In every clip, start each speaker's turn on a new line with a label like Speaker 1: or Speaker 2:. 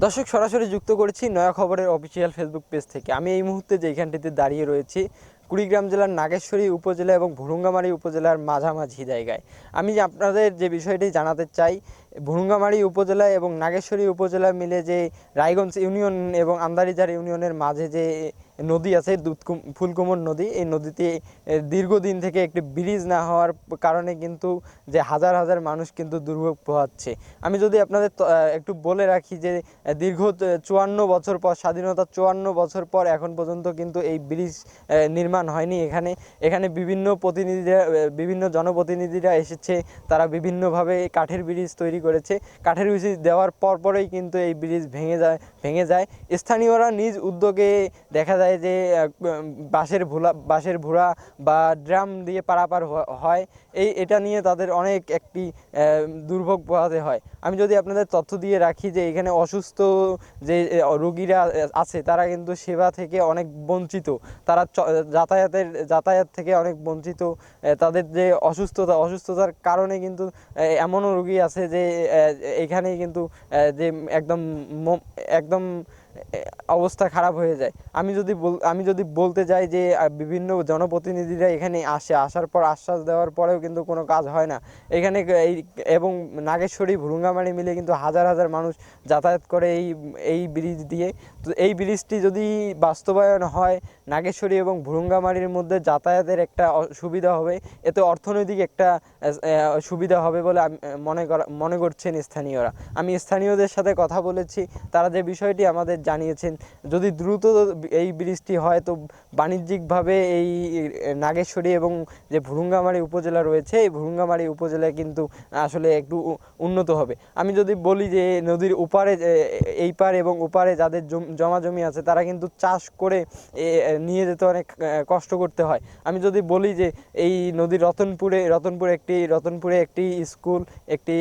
Speaker 1: দর্শক সরাসরি যুক্ত করেছি নয়া খবরের অফিসিয়াল ফেসবুক পেজ থেকে। আমি এই মুহূর্তে যেখানটিতে দাঁড়িয়ে রয়েছি কুড়িগ্রাম জেলার নাগেশ্বরী উপজেলা এবং ভুরুঙ্গামারী উপজেলার মাঝামাঝি জায়গায়। আমি আপনাদের যে বিষয়টি জানাতে চাই, ভুরুঙ্গামারী উপজেলা এবং নাগেশ্বরী উপজেলা মিলে যে রায়গঞ্জ ইউনিয়ন এবং আন্দারিজার ইউনিয়নের মাঝে যে নদী আছে ফুলকুমর নদী, এই নদীতে দীর্ঘদিন থেকে একটি ব্রিজ না হওয়ার কারণে কিন্তু যে হাজার হাজার মানুষ কিন্তু দুর্ভোগ পোহাচ্ছে। আমি যদি আপনাদের একটু বলে রাখি যে দীর্ঘ 54 বছর পর, স্বাধীনতার 54 বছর পর এখন পর্যন্ত কিন্তু এই ব্রিজ নির্মাণ হয়নি। এখানে বিভিন্ন জনপ্রতিনিধিরা এসেছে, তারা বিভিন্নভাবে কাঠের ব্রিজ তৈরি করেছে। কাঠের ব্রিজ দেওয়ার পরপরই কিন্তু এই ব্রিজ ভেঙে যায়। স্থানীয়রা নিজ উদ্যোগে দেখা যায় যে বাঁশের ভুড়া বা ড্রাম দিয়ে পারাপার হয়। এটা নিয়ে তাদের অনেক একটি দুর্ভোগ পোহাতে হয়। আমি যদি আপনাদের তথ্য দিয়ে রাখি যে এখানে অসুস্থ যে রোগীরা আছে তারা কিন্তু সেবা থেকে অনেক বঞ্চিত, তারা যাতায়াত থেকে অনেক বঞ্চিত। তাদের যে অসুস্থতার কারণে কিন্তু এমনও রোগী আছে যে এখানেই কিন্তু যে একদম অবস্থা খারাপ হয়ে যায়। আমি যদি বলতে যাই যে বিভিন্ন জনপ্রতিনিধিরা এখানে আসার পর আশ্বাস দেওয়ার পরেও কিন্তু কোনো কাজ হয় না এখানে। এবং নাগেশ্বরী ভুরুঙ্গামারী মিলে কিন্তু হাজার হাজার মানুষ যাতায়াত করে এই ব্রিজ দিয়ে। তো এই ব্রিজটি যদি বাস্তবায়ন হয়, নাগেশ্বরী এবং ভুরুঙ্গামারীর মধ্যে যাতায়াতের একটা সুবিধা হবে, এতে অর্থনৈতিক একটা সুবিধা হবে বলে মনে করছেন স্থানীয়রা। আমি স্থানীয়দের সাথে কথা বলেছি, তারা যে বিষয়টি আমাদের জানিয়েছেন, যদি দ্রুত এই ব্রিজটি হয় তো বাণিজ্যিকভাবে এই নাগেশ্বরী এবং যে ভুরুঙ্গামারী উপজেলা রয়েছে, এই ভুরুঙ্গামারী উপজেলায় কিন্তু আসলে একটু উন্নত হবে। আমি যদি বলি যে নদীর উপারে, এই পার এবং ওপারে যাদের জমি আছে তারা কিন্তু চাষ করে নিয়ে যেতে অনেক কষ্ট করতে হয়। আমি যদি বলি যে এই নদীর রতনপুরে একটি স্কুল, একটি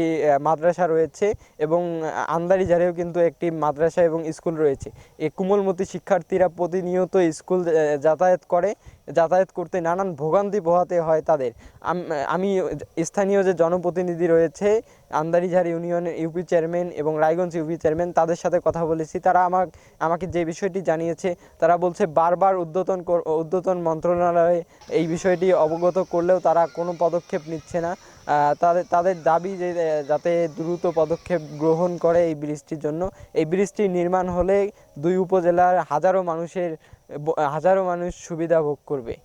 Speaker 1: মাদ্রাসা রয়েছে এবং আন্দারিজারেও কিন্তু একটি মাদ্রাসা এবং স্কুল রয়েছে। এই কোমলমতি শিক্ষার্থীরা প্রতিনিয়ত স্কুল যাতায়াত করতে নানান ভোগান্তি পোহাতে হয় তাদের। আমি স্থানীয় যে জনপ্রতিনিধি রয়েছে, আন্দারিঝার ইউনিয়নের ইউপি চেয়ারম্যান এবং রায়গঞ্জ ইউপি চেয়ারম্যান, তাদের সাথে কথা বলেছি। তারা আমাকে যে বিষয়টি জানিয়েছে, তারা বলছে বারবার ঊর্ধ্বতন মন্ত্রণালয়ে এই বিষয়টি অবগত করলেও তারা কোনো পদক্ষেপ নিচ্ছে না। তাদের দাবি যে যাতে দ্রুত পদক্ষেপ গ্রহণ করে এই ব্রিজটির জন্য। এই ব্রিজটি নির্মাণ হলে দুই উপজেলার হাজারো মানুষ সুবিধা ভোগ করবে।